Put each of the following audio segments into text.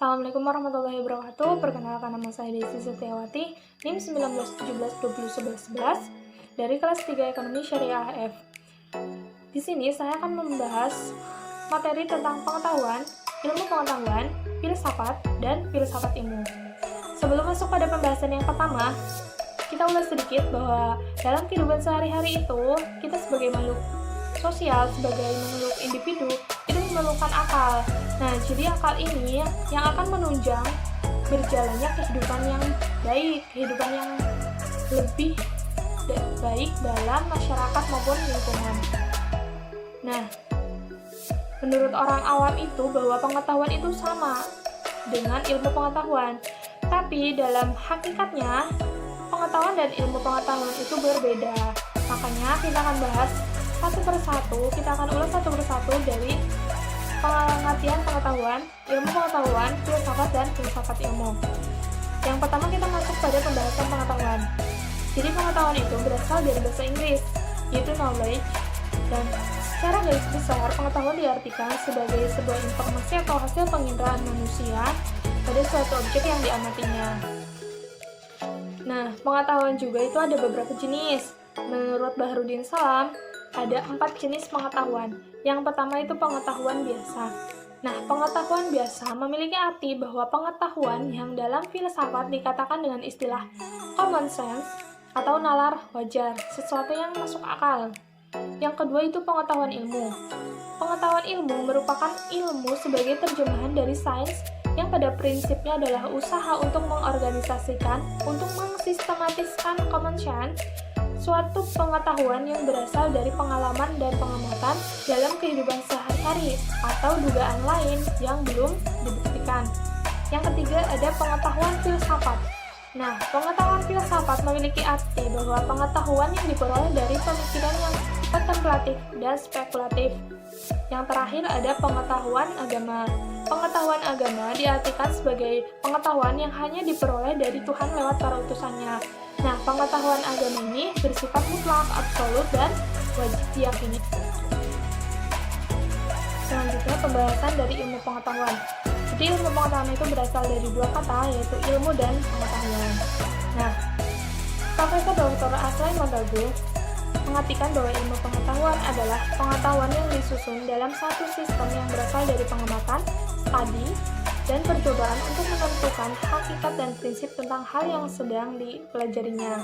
Assalamualaikum warahmatullahi wabarakatuh. Perkenalkan, nama saya Desi Setiawati, NIM 1917201111 dari kelas 3 Ekonomi Syariah AF. Di sini saya akan membahas materi tentang pengetahuan, ilmu pengetahuan, filsafat, dan filsafat ilmu. Sebelum masuk pada pembahasan yang pertama, kita ulas sedikit bahwa dalam kehidupan sehari-hari itu, kita sebagai makhluk sosial, sebagai makhluk individu, itu memerlukan akal. Nah, jadi akal ini yang akan menunjang berjalannya kehidupan yang baik, kehidupan yang lebih baik dalam masyarakat maupun lingkungan. Nah, menurut orang awam itu bahwa pengetahuan itu sama dengan ilmu pengetahuan. Tapi dalam hakikatnya, pengetahuan dan ilmu pengetahuan itu berbeda. Makanya kita akan bahas satu persatu, kita akan ulas satu persatu dari pengertian pengetahuan, ilmu pengetahuan, filsafat, dan filsafat ilmu. Yang pertama kita masuk pada pembahasan pengetahuan. Jadi pengetahuan itu berasal dari bahasa Inggris, yaitu knowledge, dan secara garis besar pengetahuan diartikan sebagai sebuah informasi atau hasil penginderaan manusia pada suatu objek yang diamatinya. Nah, pengetahuan juga itu ada beberapa jenis. Menurut Bahrudin Salam, ada 4 jenis pengetahuan. Yang pertama itu pengetahuan biasa. Nah, pengetahuan biasa memiliki arti bahwa pengetahuan yang dalam filsafat dikatakan dengan istilah common sense atau nalar wajar, sesuatu yang masuk akal. Yang kedua itu pengetahuan ilmu. Pengetahuan ilmu merupakan ilmu sebagai terjemahan dari sains yang pada prinsipnya adalah usaha untuk mengorganisasikan, untuk mensistematiskan common sense, suatu pengetahuan yang berasal dari pengalaman dan pengamatan dalam kehidupan sehari-hari atau dugaan lain yang belum dibuktikan. Yang ketiga ada pengetahuan filsafat. Nah, pengetahuan filsafat memiliki arti bahwa pengetahuan yang diperoleh dari pemikiran yang kontemplatif dan spekulatif. Yang terakhir ada pengetahuan agama. Pengetahuan agama diartikan sebagai pengetahuan yang hanya diperoleh dari Tuhan lewat para utusannya. Nah, pengetahuan agama ini bersifat mutlak, absolut, dan wajib diyakini. Selanjutnya, pembahasan dari ilmu pengetahuan. Jadi, ilmu pengetahuan itu berasal dari dua kata, yaitu ilmu dan pengetahuan. Nah, Profesor Dr. Aslay Montagu mengartikan bahwa ilmu pengetahuan adalah pengetahuan yang disusun dalam satu sistem yang berasal dari pengamatan, studi, dan percobaan untuk menentukan hakikat dan prinsip tentang hal yang sedang dipelajarinya.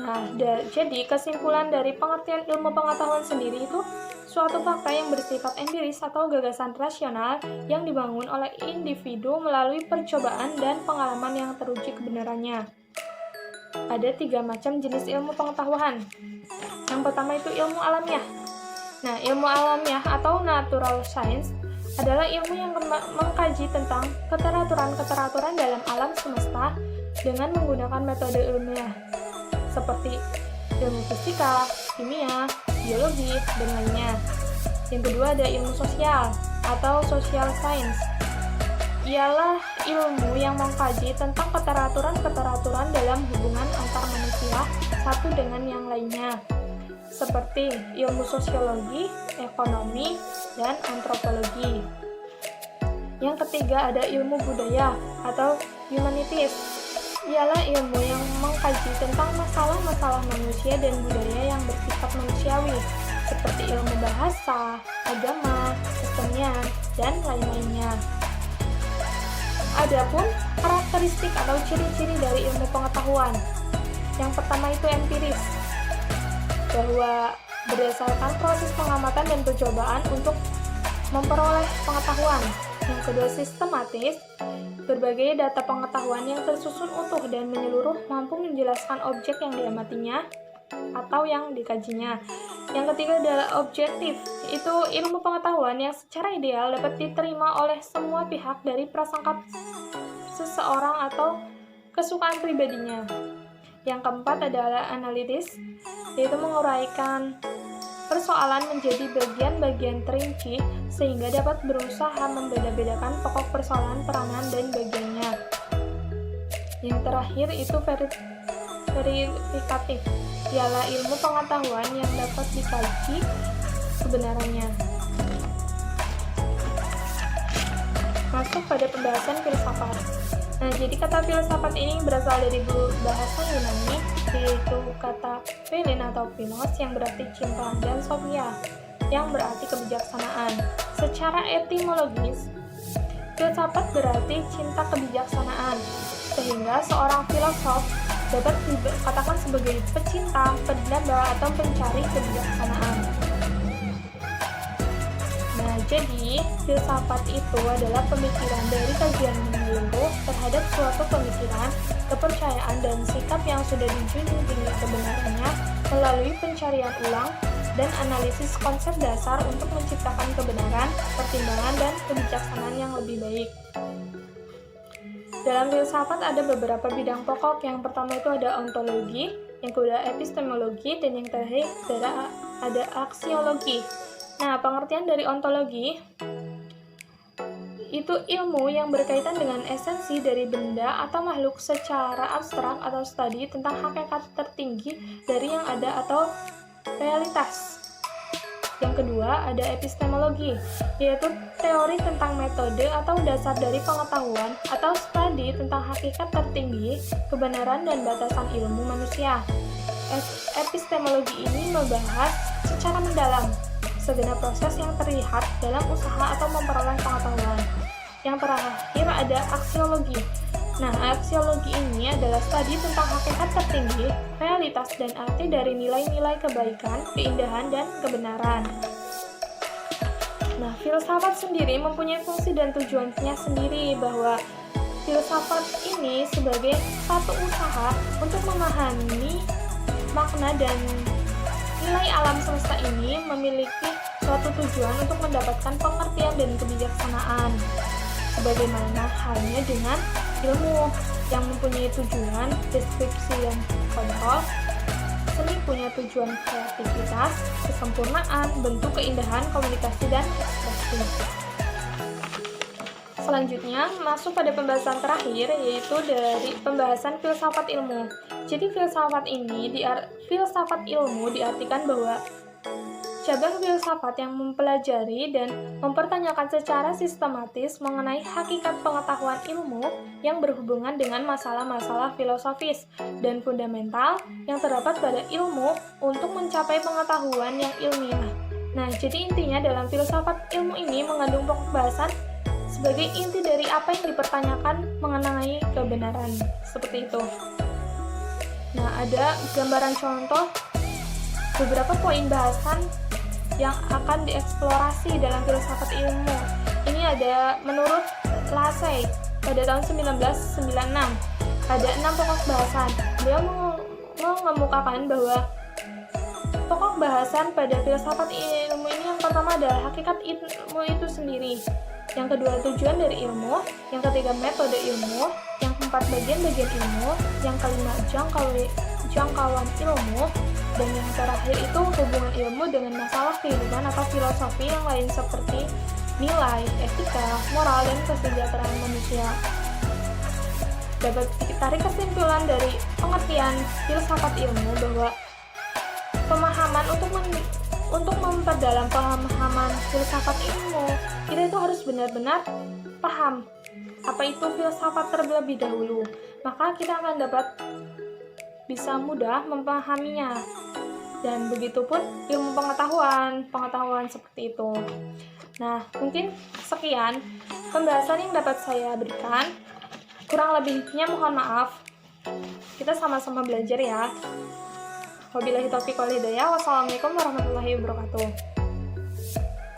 Nah, jadi kesimpulan dari pengertian ilmu pengetahuan sendiri itu suatu fakta yang bersifat empiris atau gagasan rasional yang dibangun oleh individu melalui percobaan dan pengalaman yang teruji kebenarannya. Ada 3 macam jenis ilmu pengetahuan. Yang pertama itu ilmu alamiah. Nah, ilmu alamiah atau natural science adalah ilmu yang mengkaji tentang keteraturan-keteraturan dalam alam semesta dengan menggunakan metode ilmiah seperti ilmu fisika, kimia, biologi, dan lainnya. Yang kedua ada ilmu sosial atau social science. Ialah ilmu yang mengkaji tentang keteraturan-keteraturan dalam hubungan antar manusia satu dengan yang lainnya, seperti ilmu sosiologi, ekonomi, dan antropologi. Yang ketiga ada ilmu budaya atau humanities. Ialah ilmu yang mengkaji tentang masalah-masalah manusia dan budaya yang bersifat manusiawi, seperti ilmu bahasa, agama, kesenian, dan lain-lainnya. Adapun karakteristik atau ciri-ciri dari ilmu pengetahuan. Yang pertama itu empiris, bahwa berdasarkan proses pengamatan dan percobaan untuk memperoleh pengetahuan. Yang kedua sistematis, berbagai data pengetahuan yang tersusun utuh dan menyeluruh mampu menjelaskan objek yang diamatinya atau yang dikajinya. Yang ketiga adalah objektif, itu ilmu pengetahuan yang secara ideal dapat diterima oleh semua pihak dari prasangka seseorang atau kesukaan pribadinya. Yang keempat adalah analitis, yaitu menguraikan persoalan menjadi bagian-bagian terinci sehingga dapat berusaha membeda-bedakan pokok persoalan, peranan, dan bagiannya. Yang terakhir itu verifikatif, ialah ilmu pengetahuan yang dapat dikaji kebenarannya. masuk pada pembahasan filsafat. Nah, jadi kata filsafat ini berasal dari bahasa Yunani, yaitu kata philin atau philos yang berarti cinta dan sophia yang berarti kebijaksanaan. Secara etimologis, filsafat berarti cinta kebijaksanaan, sehingga seorang filosof dapat dikatakan sebagai pecinta, penambah, atau pencari kebijaksanaan. Nah, jadi filsafat itu adalah pemikiran dari kajian menyeluruh terhadap suatu pemikiran, kepercayaan, dan sikap yang sudah dijunjung tinggi kebenarannya melalui pencarian ulang dan analisis konsep dasar untuk menciptakan kebenaran, pertimbangan, dan kebijaksanaan yang lebih baik. Dalam filsafat ada beberapa bidang pokok. Yang pertama itu ada ontologi, yang kedua epistemologi, dan yang terakhir ada aksiologi. Nah, pengertian dari ontologi itu ilmu yang berkaitan dengan esensi dari benda atau makhluk secara abstrak atau studi tentang hakikat tertinggi dari yang ada atau realitas. Yang kedua ada epistemologi, yaitu teori tentang metode atau dasar dari pengetahuan atau studi tentang hakikat tertinggi, kebenaran dan batasan ilmu manusia. Epistemologi ini membahas secara mendalam segenap proses yang terlihat dalam usaha atau memperoleh pengetahuan. Yang terakhir ada aksiologi. Nah, aksiologi ini adalah studi tentang hakikat tertinggi, realitas, dan arti dari nilai-nilai kebaikan, keindahan, dan kebenaran. Nah, filsafat sendiri mempunyai fungsi dan tujuannya sendiri, bahwa filsafat ini sebagai satu usaha untuk memahami makna dan nilai alam semesta ini memiliki suatu tujuan untuk mendapatkan pengertian dan kebijaksanaan. Sebagaimana halnya dengan ilmu yang mempunyai tujuan deskripsi dan kontrol, seni punya tujuan kreativitas, kesempurnaan, bentuk keindahan, komunikasi, dan ekspresi. Selanjutnya, masuk pada pembahasan terakhir, yaitu dari pembahasan filsafat ilmu. Jadi filsafat ilmu diartikan bahwa cabang filsafat yang mempelajari dan mempertanyakan secara sistematis mengenai hakikat pengetahuan ilmu yang berhubungan dengan masalah-masalah filosofis dan fundamental yang terdapat pada ilmu untuk mencapai pengetahuan yang ilmiah. Nah, jadi intinya dalam filsafat ilmu ini mengandung pokok bahasan sebagai inti dari apa yang dipertanyakan mengenai kebenaran. Seperti itu. Nah, ada gambaran contoh beberapa poin bahasan yang akan dieksplorasi dalam filsafat ilmu. Ini ada menurut Lasey pada tahun 1996. Ada 6 pokok bahasan. Beliau mengemukakan bahwa pokok bahasan pada filsafat ilmu ini yang pertama adalah hakikat ilmu itu sendiri. Yang kedua tujuan dari ilmu, yang ketiga metode ilmu, yang keempat bagian-bagian ilmu, yang kelima jangkauan ilmu, dan yang terakhir itu hubungan ilmu dengan masalah kehidupan atau filosofi yang lain seperti nilai, etika, moral, dan kesejahteraan manusia. Dapat ditarik kesimpulan dari pengertian filsafat ilmu bahwa pemahaman untuk memperdalam pemahaman filsafat ilmu, kita itu harus benar-benar paham apa itu filsafat terlebih dahulu. Maka kita akan dapat bisa mudah memahaminya. Dan begitupun ilmu pengetahuan seperti itu. Nah, mungkin sekian pembahasan yang dapat saya berikan. Kurang lebihnya mohon maaf. Kita sama-sama belajar ya. Wabillahi taufiq wal hidayah. Wassalamualaikum warahmatullahi wabarakatuh.